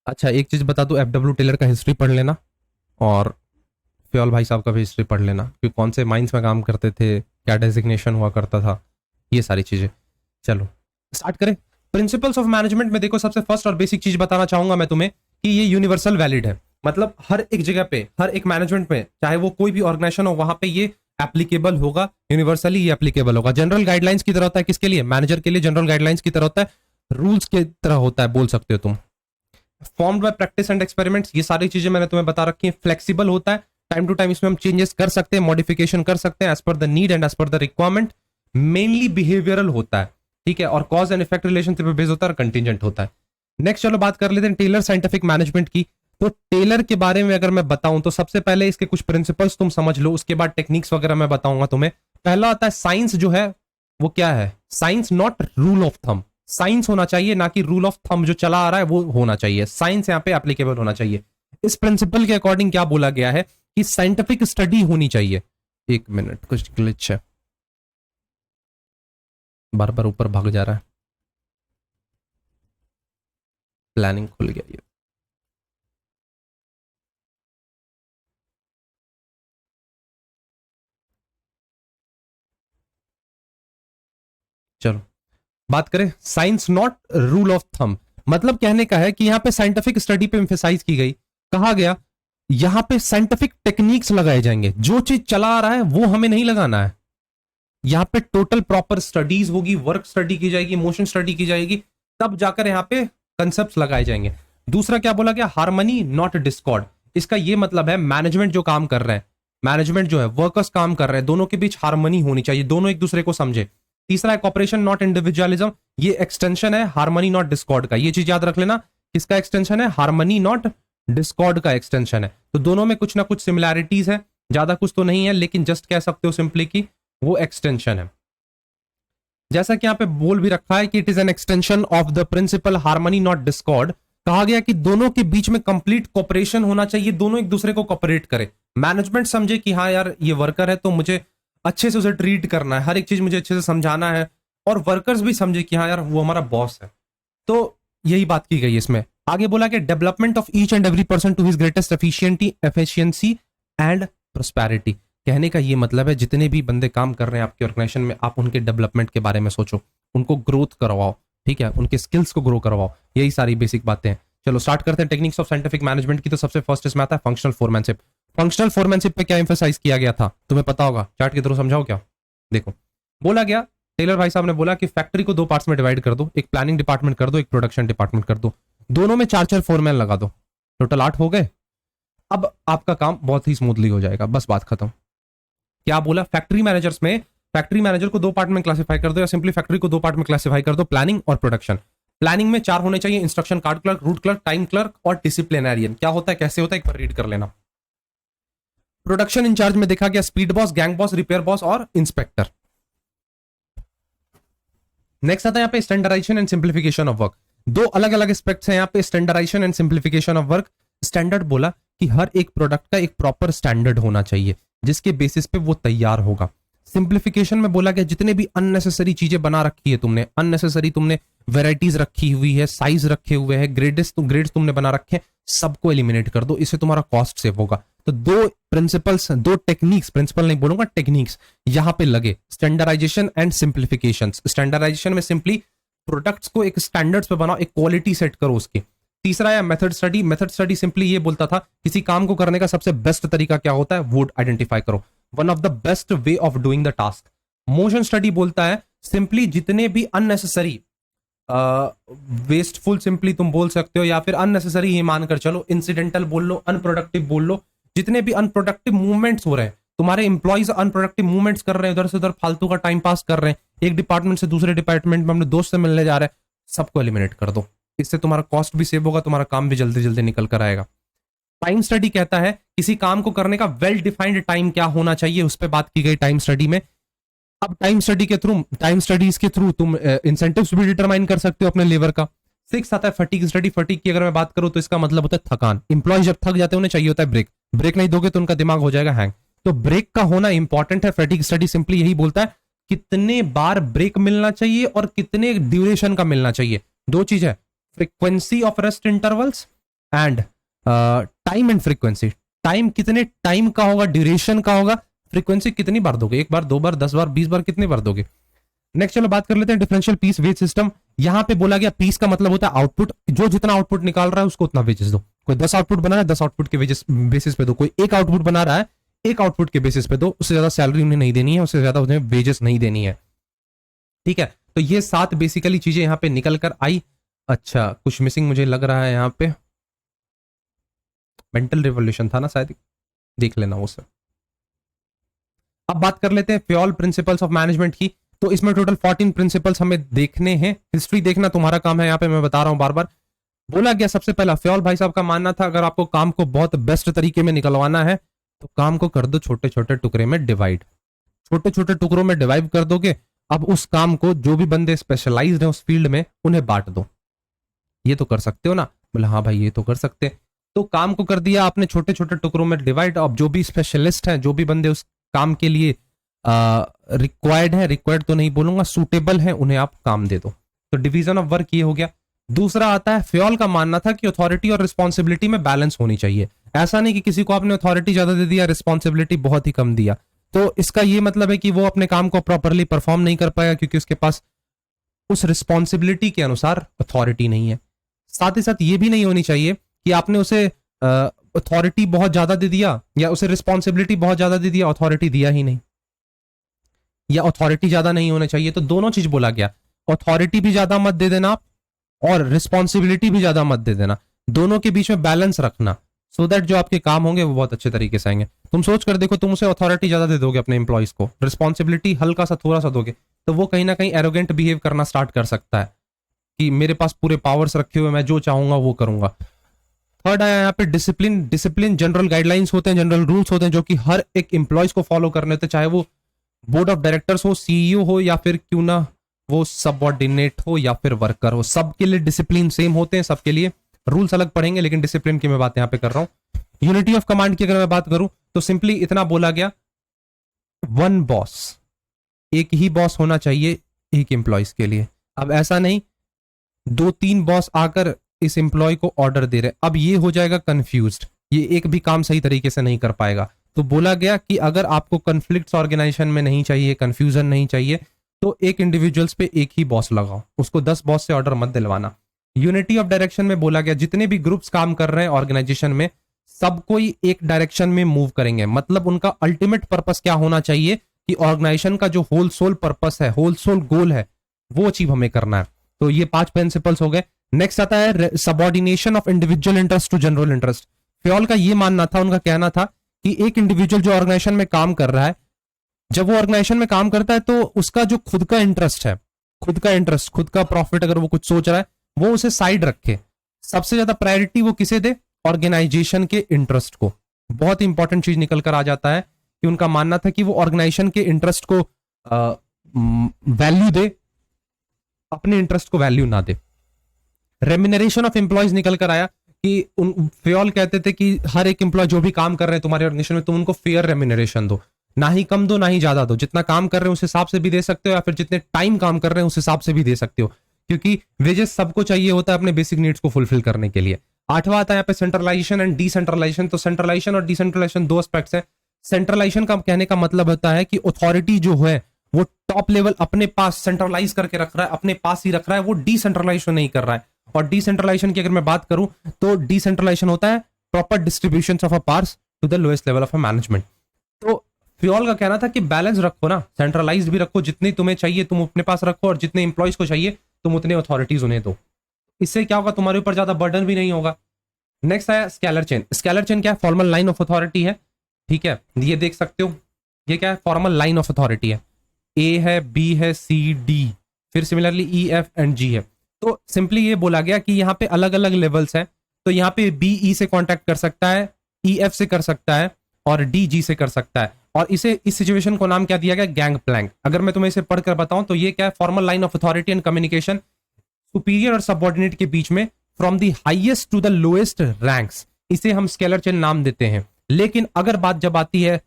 अच्छा एक चीज बता दूं, एफडब्ल्यू टेलर का हिस्ट्री पढ़ लेना और फ्योल भाई साहब का भी हिस्ट्री पढ़ लेना कि कौन से माइंस में काम करते थे, क्या डेजिग्नेशन हुआ करता था, ये सारी चीजें। चलो स्टार्ट करें। प्रिंसिपल्स ऑफ मैनेजमेंट में देखो, सबसे फर्स्ट और बेसिक चीज बताना चाहूंगा मैं तुम्हें कि ये यूनिवर्सल वैलिड है। मतलब हर एक जगह पे, हर एक मैनेजमेंट में, चाहे वो कोई भी ऑर्गेनाइजेशन हो, वहां पे ये एप्लीकेबल होगा, यूनिवर्सली ये एप्लीकेबल होगा। जनरल गाइडलाइंस की तरह होता है, किसके लिए? मैनेजर के लिए जनरल गाइडलाइंस की तरह होता है, रूल्स की तरह होता है, बोल सकते हो तुम। Formed by practice and experiments, ये सारी चीजें मैंने तुम्हें बता रखी है। फ्लेक्सिबल होता है, टाइम टू टाइम इसमें हम चेंजेस कर सकते हैं, मॉडिफिकेशन कर सकते हैं as per the need and as per the requirement. Mainly behavioural होता है, ठीक है, और कॉज एंड इफेक्ट रिलेशनशिप पे बेस्ड होता है और कंटीजेंट होता है। नेक्स्ट चलो बात कर लेते हैं टेलर साइंटिफिक मैनेजमेंट की। तो टेलर के बारे में अगर मैं बताऊं तो सबसे पहले इसके कुछ प्रिंसिपल्स तुम समझ लो, उसके बाद टेक्निक्स वगैरह मैं बताऊंगा तुम्हें। पहला आता है साइंस, जो है वो क्या है? Science not rule of thumb. Science होना चाहिए, ना कि रूल ऑफ थंब जो चला आ रहा है वो होना चाहिए। साइंस यहाँ पे एप्लीकेबल होना चाहिए। इस प्रिंसिपल के अकॉर्डिंग क्या बोला गया है कि साइंटिफिक स्टडी होनी चाहिए। एक मिनट, कुछ ग्लिच है, बार बार ऊपर भाग जा रहा है। प्लानिंग खुल गया ये। चलो बात करें science not rule of thumb. मतलब कहने का है कि यहां पे साइंटिफिक स्टडी पे एम्फेसाइज की गई। कहा गया यहां पे साइंटिफिक टेक्निक्स लगाए जाएंगे, जो चीज चला आ रहा है वो हमें नहीं लगाना है। यहां पे टोटल प्रॉपर स्टडीज होगी, वर्क स्टडी की जाएगी, मोशन स्टडी की जाएगी, तब जाकर यहां पे कंसेप्ट लगाए जाएंगे। दूसरा क्या बोला गया? Harmony not Discord. इसका ये मतलब है मैनेजमेंट जो काम कर रहे हैं, मैनेजमेंट जो है, वर्कर्स काम कर रहे हैं, दोनों के बीच हार्मनी होनी चाहिए, दोनों एक दूसरे को समझे। तीसरा है कॉपरेशन नॉट इंडिविजुअलिज्म। ये एक्सटेंशन है हार्मनी नॉट डिस्कॉर्ड का, ये चीज याद रख लेना। किसका एक्सटेंशन है? हार्मनी नॉट डिस्कॉर्ड का एक्सटेंशन है। तो दोनों में कुछ ना कुछ सिमिलैरिटीज है, ज्यादा कुछ तो नहीं है, लेकिन जस्ट कह सकते हो सिंपली कि वो एक्सटेंशन है। जैसा कि यहां पे बोल भी रखा है कि it is an extension of the principle harmony not discord. कहा गया कि दोनों के बीच में कंप्लीट कॉपरेशन होना चाहिए, दोनों एक दूसरे को कॉपरेट करे। मैनेजमेंट समझे कि हाँ यार ये वर्कर है तो मुझे अच्छे से उसे ट्रीट करना है, हर एक चीज मुझे अच्छे से समझाना है, और वर्कर्स भी समझे कि हाँ यार वो हमारा बॉस है। तो यही बात की गई इसमें। आगे बोला कि development of each and every person to his greatest efficiency and prosperity. कहने का ये मतलब है जितने भी बंदे काम कर रहे हैं आपके ऑर्गेनाइजेशन में, आप उनके डेवलपमेंट के बारे में सोचो, उनको ग्रोथ करवाओ, ठीक है, उनके स्किल्स को ग्रो करवाओ। यही सारी बेसिक बातें हैं। चलो स्टार्ट करते हैं टेक्निक्स ऑफ साइंटिफिक मैनेजमेंट की। तो सबसे फर्स्ट इसमें आता है फंक्शनल फोरमैनशिप। फंक्शनल फोरमैनशिप पे क्या एम्फेसाइज किया गया था तुम्हें पता होगा, चार्ट के थ्रू समझाओ क्या? देखो बोला गया, टेलर भाई साहब ने बोला कि फैक्ट्री को दो पार्ट्स में डिवाइड कर दो, एक प्लानिंग डिपार्टमेंट कर दो, एक प्रोडक्शन डिपार्टमेंट कर दो, दोनों में 4-4 फोरमैन लगा दो, टोटल 8 हो गए। अब आपका काम बहुत ही स्मूथली हो जाएगा, बस बात खत्म। क्या बोला? फैक्ट्री मैनेजर्स में, फैक्ट्री मैनेजर को दो पार्ट में क्लासिफाई कर दो, या सिंपली फैक्ट्री को दो पार्ट में क्लासिफाई कर दो, प्लानिंग और प्रोडक्शन। प्लानिंग में 4 होने चाहिए, instruction card clerk, root clerk, time clerk और डिसिप्लिनरियन। क्या होता है, कैसे होता है, एक बार रीड कर लेना। प्रोडक्शन इंचार्ज में देखा गया speed boss, gang boss, repair boss और इंस्पेक्टर। नेक्स्ट आता है यहाँ पे standardisation and simplification of work. दो अलग अलग एस्पेक्ट्स हैं यहाँ पे, standardisation and simplification of work. Standard बोला कि हर एक प्रोडक्ट का एक प्रॉपर स्टैंडर्ड होना चाहिए जिसके बेसिस पे वो तैयार होगा। सिंप्लीफिकेशन में बोला गया जितने भी अननेसेसरी चीजें बना रखी है तुमने, अननेसेसरी तुमने वेराइटीज रखी हुई है, साइज रखे हुए हैं, ग्रेड्स तुमने बना रखे हैं, सबको एलिमिनेट कर दो, इससे तुम्हारा कॉस्ट सेव होगा। तो दो प्रिंसिपल्स, दो टेक्निक्स, प्रिंसिपल नहीं बोलूंगा, टेक्निक्स यहां पे लगे, स्टैंडर्डाइजेशन एंड सिंप्लीफिकेशन। स्टैंडर्डाइजेशन में सिंपली प्रोडक्ट्स को एक स्टैंडर्ड्स पे बनाओ, एक क्वालिटी सेट करो उसकी। तीसरा है method study. Method study simply ये बोलता था किसी काम को करने का सबसे बेस्ट तरीका क्या होता है वो आइडेंटिफाई करो, one of the best way of doing the task. Motion study बोलता है सिंपली जितने भी अननेसेसरी, वेस्टफुल सिंपली तुम बोल सकते हो, या फिर अननेसेसरी ही मानकर चलो, इंसिडेंटल बोल लो, अनप्रोडक्टिव बोल लो, जितने भी अनप्रोडक्टिव मूवमेंट्स हो रहे हैं, तुम्हारे इंप्लॉइज अनप्रोडक्टिव मूवमेंट्स कर रहे हैं, उधर से उधर फालतू का टाइम पास कर रहे हैं, एक डिपार्टमेंट से दूसरे डिपार्टमेंट में अपने दोस्त से मिलने जा रहे हैं, सबको एलिमिनेट कर दो। इससे तुम्हारा कॉस्ट भी सेव होगा, तुम्हारा काम भी जल्दी जल्दी निकल कर आएगा। टाइम स्टडी कहता है किसी काम को करने का वेल डिफाइंड टाइम क्या होना चाहिए, उस पर बात की गई टाइम स्टडी में। अब टाइम स्टडी के थ्रू, टाइम स्टडीज के थ्रू तुम इंसेंटिव्स भी डिटरमाइन कर सकते हो अपने लेबर का। 6 आता है फटीग स्टडी। फटीग की अगर मैं बात करूं तो इसका मतलब होता है थकान। इंप्लॉय जब थक जाते हैं उन्हें चाहिए होता है ब्रेक, ब्रेक नहीं दोगे तो उनका दिमाग हो जाएगा हैंग, तो ब्रेक का होना इंपॉर्टेंट है। फटीग स्टडी सिंपली यही बोलता है कितने बार ब्रेक मिलना चाहिए और कितने ड्यूरेशन का मिलना चाहिए। दो चीज है, frequency of rest intervals and time and frequency. Time कितने टाइम का होगा, ड्यूरेशन का होगा, फ्रीक्वेंसी कितनी बार दोगे, एक बार, दो बार, 10 बार, 20 बार, कितने बार दोगे। नेक्स्ट चलो बात कर लेते हैं डिफरेंशियल पीस वेज सिस्टम। यहां पे बोला गया पीस का मतलब होता है आउटपुट, जो जितना आउटपुट निकाल रहा है उसको उतना वेजेस दो। कोई 10 आउटपुट बना रहा है 10 आउटपुट के वेजेस बेसिस पे दो, कोई एक आउटपुट बना रहा है एक आउटपुट के बेसिस पे दो, उससे ज्यादा सैलरी उन्हें नहीं देनी है, उससे ज्यादा उन्हें वेजेस नहीं देनी है। ठीक है, तो ये 7 बेसिकली चीजें यहां पे निकल कर आई। अच्छा कुछ मिसिंग मुझे लग रहा है यहां पे, मेंटल रिवोल्यूशन था ना शायद, देख लेना वो सर। अब बात कर लेते हैं फ्योल प्रिंसिपल्स ऑफ मैनेजमेंट की। तो इसमें टोटल 14 प्रिंसिपल्स हमें देखने हैं, हिस्ट्री देखना तुम्हारा काम है, यहाँ पे मैं बता रहा हूं बार बार। बोला गया सबसे पहला, फ्योल भाई साहब का मानना था अगर आपको काम को बहुत बेस्ट तरीके में निकलवाना है तो काम को कर दो छोटे छोटे टुकड़े में डिवाइड, छोटे छोटे टुकड़ों में डिवाइड कर दोगे। अब उस काम को जो भी बंदे स्पेशलाइज्ड हैं उस फील्ड में उन्हें बांट दो। ये तो कर सकते हो ना, बोला हाँ भाई ये तो कर सकते हैं। तो काम को कर दिया आपने छोटे छोटे टुकड़ों में डिवाइड। अब जो भी स्पेशलिस्ट हैं, जो भी बंदे उस काम के लिए रिक्वायर्ड है, रिक्वायर्ड तो नहीं बोलूंगा, सूटेबल है, उन्हें आप काम दे दो। तो डिवीजन ऑफ वर्क ये हो गया। दूसरा आता है, फ्योल का मानना था कि अथॉरिटी और रिस्पॉन्सिबिलिटी में बैलेंस होनी चाहिए। ऐसा नहीं कि किसी को आपने अथॉरिटी ज्यादा दे दिया, रिस्पॉन्सिबिलिटी बहुत ही कम दिया, तो इसका ये मतलब है कि वो अपने काम को प्रॉपरली परफॉर्म नहीं कर पाएगा क्योंकि उसके पास उस रिस्पॉन्सिबिलिटी के अनुसार अथॉरिटी नहीं है। साथ ही साथ ये भी नहीं होनी चाहिए कि आपने उसे अथॉरिटी बहुत ज्यादा दे दिया या उसे रिस्पॉन्सिबिलिटी बहुत ज्यादा दे दिया, अथॉरिटी दिया ही नहीं, या अथॉरिटी ज्यादा नहीं होना चाहिए। तो दोनों चीज बोला गया, अथॉरिटी भी ज्यादा मत दे देना आप और रिस्पॉन्सिबिलिटी भी ज्यादा मत दे देना, दोनों के बीच में बैलेंस रखना, सो दैट जो आपके काम होंगे वो बहुत अच्छे तरीके से आएंगे। तुम सोच कर देखो, तुम उसे अथॉरिटी ज्यादा दे दोगे अपने एम्प्लॉइज को, रिस्पॉन्सिबिलिटी हल्का सा थोड़ा सा दोगे, तो वो कहीं ना कहीं एरोगेंट बिहेव करना स्टार्ट कर सकता है कि मेरे पास पूरे पावर्स रखे हुए, मैं जो चाहूंगा वो करूंगा। थर्ड आया यहाँ पे डिसिप्लिन। डिसिप्लिन जनरल गाइडलाइंस होते हैं, जनरल रूल्स होते हैं जो कि हर एक एम्प्लॉयज को फॉलो करने होते हैं, चाहे वो बोर्ड ऑफ डायरेक्टर्स हो, सीईओ हो, या फिर क्यों ना वो सबऑर्डिनेट हो या फिर वर्कर हो, सबके लिए डिसिप्लिन सेम होते हैं, सबके लिए रूल्स अलग पढ़ेंगे, लेकिन डिसिप्लिन की मैं बात यहां पे कर रहा हूं। यूनिटी ऑफ कमांड की अगर मैं बात करूं तो सिंपली इतना बोला गया, वन बॉस, एक ही बॉस होना चाहिए एक एम्प्लॉयज के लिए। अब ऐसा नहीं 2-3 बॉस आकर इस एम्प्लॉय को ऑर्डर दे रहे, अब ये हो जाएगा कंफ्यूज्ड, ये एक भी काम सही तरीके से नहीं कर पाएगा। तो बोला गया कि अगर आपको कंफ्लिक्ट्स ऑर्गेनाइजेशन में नहीं चाहिए, कंफ्यूजन नहीं चाहिए, तो एक इंडिविजुअल्स पे एक ही बॉस लगाओ, उसको 10 बॉस से ऑर्डर मत दिलवाना। यूनिटी ऑफ डायरेक्शन में बोला गया जितने भी ग्रुप्स काम कर रहे हैं ऑर्गेनाइजेशन में, सब कोई एक डायरेक्शन में मूव करेंगे। मतलब उनका अल्टीमेट पर्पस क्या होना चाहिए कि ऑर्गेनाइजेशन का जो होल सोल पर्पस है, होल सोल गोल है, वो अचीव हमें करना है। तो ये 5 प्रिंसिपल्स हो गए। नेक्स्ट आता है subordination of individual interest to general interest. Fayol का ये मानना था, उनका कहना था कि एक इंडिविजुअल जो ऑर्गेनाइजेशन में काम कर रहा है, जब वो ऑर्गेनाइजेशन में काम करता है तो उसका जो खुद का इंटरेस्ट है, खुद का इंटरेस्ट, खुद का प्रॉफिट, अगर वो कुछ सोच रहा है वो उसे साइड रखे, सबसे ज्यादा प्रायोरिटी वो किसे दे, ऑर्गेनाइजेशन के इंटरेस्ट को। बहुत इंपॉर्टेंट चीज निकल कर आ जाता है कि उनका मानना था कि वो ऑर्गेनाइजेशन के इंटरेस्ट को वैल्यू दे, अपने इंटरेस्ट को वैल्यू ना दे। रेम्यूनरेशन ऑफ एम्प्लॉयज निकल कर आया कि फ्योल कहते थे कि हर एक एम्प्लॉय जो भी काम कर रहे हैं तुम्हारे ऑर्गेनाइजेशन में, तुम उनको फेयर रेम्यूनरेशन दो, ना ही कम दो ना ही ज्यादा दो, जितना काम कर रहे हैं उस हिसाब से भी दे सकते हो या फिर जितने टाइम काम कर रहे हैं उस हिसाब से भी दे सकते हो, क्योंकि वेजेस सबको चाहिए होता है अपने बेसिक नीड्स को फुलफिल करने के लिए। 8वां आता है यहाँ पे सेंट्रलाइजेशन एंड डिसेंट्रलाइजेशन। तो सेंट्रलाइजेशन और डिसेंट्रलाइजेशन दो एस्पेक्ट्स हैं। सेंट्रलाइजेशन का कहने का मतलब होता है कि अथॉरिटी जो है वो टॉप लेवल अपने पास सेंट्रलाइज करके रख रहा है, अपने पास ही रख रहा है, वो डिसेंट्रलाइजेशन नहीं कर रहा है। और डिसेंट्रलाइजेशन की अगर मैं बात करूं तो डिसेंट्रलाइजेशन होता है proper distribution of a powers to the lowest level of a management. तो फ्योल का कहना था कि बैलेंस रखो ना, सेंट्रलाइज भी रखो, जितनी तुम्हें चाहिए तुम अपने पास रखो और जितने इंप्लॉयज को चाहिए तुम उतने अथॉरिटीज उन्हें दो। इससे क्या होगा, तुम्हारे ऊपर ज्यादा बर्डन भी नहीं होगा। नेक्स्ट आया स्केलर चेन। स्केलर चेन क्या है, फॉर्मल लाइन ऑफ अथॉरिटी है। ठीक है, ये देख सकते हो, ये क्या है, फॉर्मल लाइन ऑफ अथॉरिटी है। ए है, बी है, सी, डी, फिर सिमिलरली ई, एफ एंड जी है। तो सिंपली ये बोला गया कि यहाँ पे अलग अलग लेवल्स हैं। तो यहाँ पे बी ई से कांटेक्ट कर सकता है, ई एफ से कर सकता है और डी जी से कर सकता है। और इसे, इस सिचुएशन को नाम क्या दिया गया, गैंग प्लैंक। अगर मैं तुम्हें इसे पढ़कर बताऊं तो ये क्या है, formal line of authority and communication superior और सबऑर्डिनेट के बीच में from the highest to the lowest ranks, इसे हम स्केलर चेन नाम देते हैं। लेकिन अगर बात जब आती है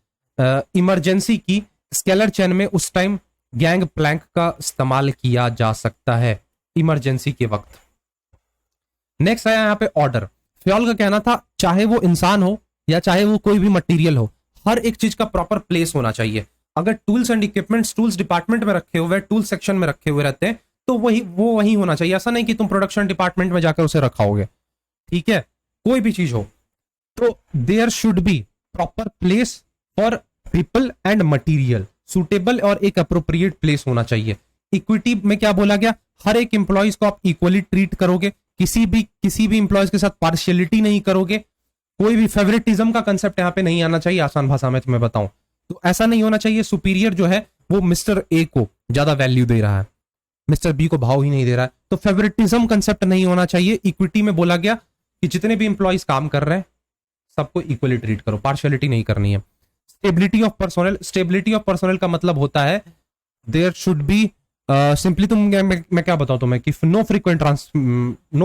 इमरजेंसी की, स्केलर चेन में उस टाइम गैंग प्लैंक का इस्तेमाल किया जा सकता है इमरजेंसी के वक्त। नेक्स्ट आया यहाँ पे ऑर्डर। फ्योल का कहना था चाहे वो इंसान हो या चाहे वो कोई भी मटेरियल हो, हर एक चीज का प्रॉपर प्लेस होना चाहिए। अगर tools and equipments tools department में रखे हुए, टूल सेक्शन में रखे हुए रहते हैं, तो वही होना चाहिए। ऐसा नहीं कि तुम प्रोडक्शन डिपार्टमेंट में जाकर उसे रखाओगे, ठीक है, कोई भी चीज हो। तो there should be proper place for people and material, suitable और एक अप्रोप्रिएट प्लेस होना चाहिए। इक्विटी में क्या बोला गया, हर एक इंप्लॉइज को आप इक्वली ट्रीट करोगे, किसी भी इंप्लॉइज के साथ पार्शियलिटी नहीं करोगे, कोई भी फेवरेटिज्म का कंसेप्ट यहां पे नहीं आना चाहिए। आसान भाषा में तुम्हें बताऊं तो ऐसा नहीं होना चाहिए सुपीरियर जो है वो मिस्टर ए को ज्यादा वैल्यू दे रहा है, मिस्टर बी को भाव ही नहीं दे रहा है, तो फेवरेटिज्म कंसेप्ट नहीं होना चाहिए। इक्विटी में बोला गया कि जितने भी इंप्लॉइज काम कर रहे हैं सबको इक्वली ट्रीट करो, पार्शियलिटी नहीं करनी है। Stability of personnel, stability of personnel का मतलब होता है देयर शुड बी सिंपली तुम मैं क्या बताऊं तुम्हें कि नो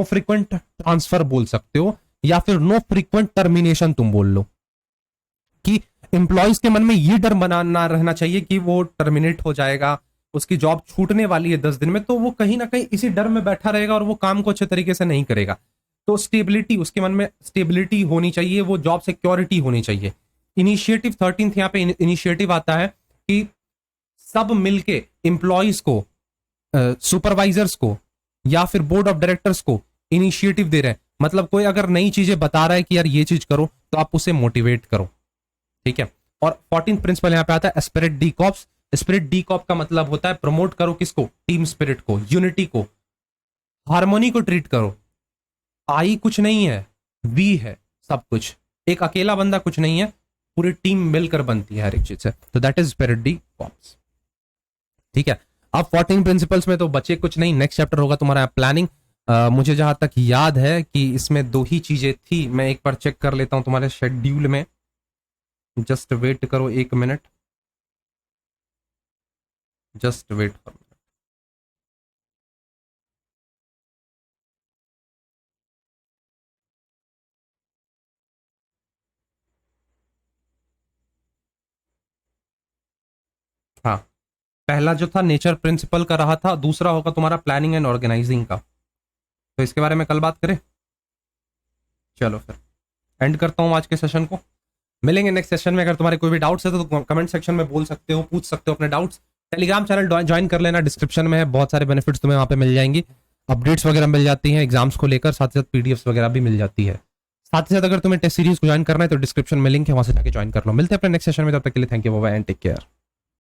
फ्रीक्वेंट ट्रांसफर बोल सकते हो, या फिर नो फ्रीक्वेंट टर्मिनेशन तुम बोल लो, कि एम्प्लॉयज के मन में ये डर ना रहना चाहिए कि वो टर्मिनेट हो जाएगा, उसकी जॉब छूटने वाली है 10 दिन में, तो वो कहीं ना कहीं इसी डर में बैठा रहेगा और वो काम को अच्छे तरीके से नहीं करेगा। तो स्टेबिलिटी, उसके मन में स्टेबिलिटी होनी चाहिए, वो जॉब सिक्योरिटी होनी चाहिए। इनिशिएटिव 13th यहाँ पे इनिशिएटिव आता है कि सब मिलके एम्प्लॉयज को, सुपरवाइजर्स को या फिर बोर्ड ऑफ डायरेक्टर्स को इनिशिएटिव दे रहे हैं। मतलब कोई अगर नई चीजें बता रहा है कि यार ये चीज करो, तो आप उसे मोटिवेट करो, ठीक है। और 14th प्रिंसिपल यहां पे आता है spirit D cops. Spirit D corp का मतलब होता है प्रमोट करो किसको, टीम स्पिरिट को, यूनिटी को, हार्मोनी को ट्रीट करो। आई कुछ नहीं है, वी है सब कुछ, एक अकेला बंदा कुछ नहीं है, पूरी टीम मिलकर बनती है हर एक चीज से। तो that is spirit D cops, ठीक है। अब 14 प्रिंसिपल्स में तो बचे कुछ नहीं, नेक्स्ट चैप्टर होगा तुम्हारा प्लानिंग। मुझे जहां तक याद है कि इसमें 2 ही चीजें थी, मैं एक बार चेक कर लेता हूं तुम्हारे शेड्यूल में, जस्ट वेट करो 1 मिनट, जस्ट वेट फॉर मिनट। हाँ, पहला जो था नेचर प्रिंसिपल का रहा था, दूसरा होगा तुम्हारा प्लानिंग एंड ऑर्गेनाइजिंग का। तो इसके बारे में कल बात करें। चलो फिर एंड करता हूं आज के सेशन को, मिलेंगे नेक्स्ट सेशन में। अगर तुम्हारे कोई भी डाउट्स है तो कमेंट सेक्शन में बोल सकते हो, पूछ सकते हो अपने डाउट्स। टेलीग्राम चैनल ज्वाइन कर लेना, डिस्क्रिप्शन में है, बहुत सारे बेनिफिट्स तुम्हें वहां पे मिल जाएंगी, अपडेट्स वगैरह मिल जाती हैं एग्जाम्स को लेकर, साथ ही साथ पीडीएफ्स वगैरह भी मिल जाती है। साथ ही साथ अगर तुम्हें टेस्ट सीरीज को ज्वाइन करना है तो डिस्क्रिप्शन में लिंक है, वहां से जाके ज्वाइन कर लो। मिलते हैं अपने नेक्स्ट सेशन में, तब तक के लिए thank you, bye bye and take care.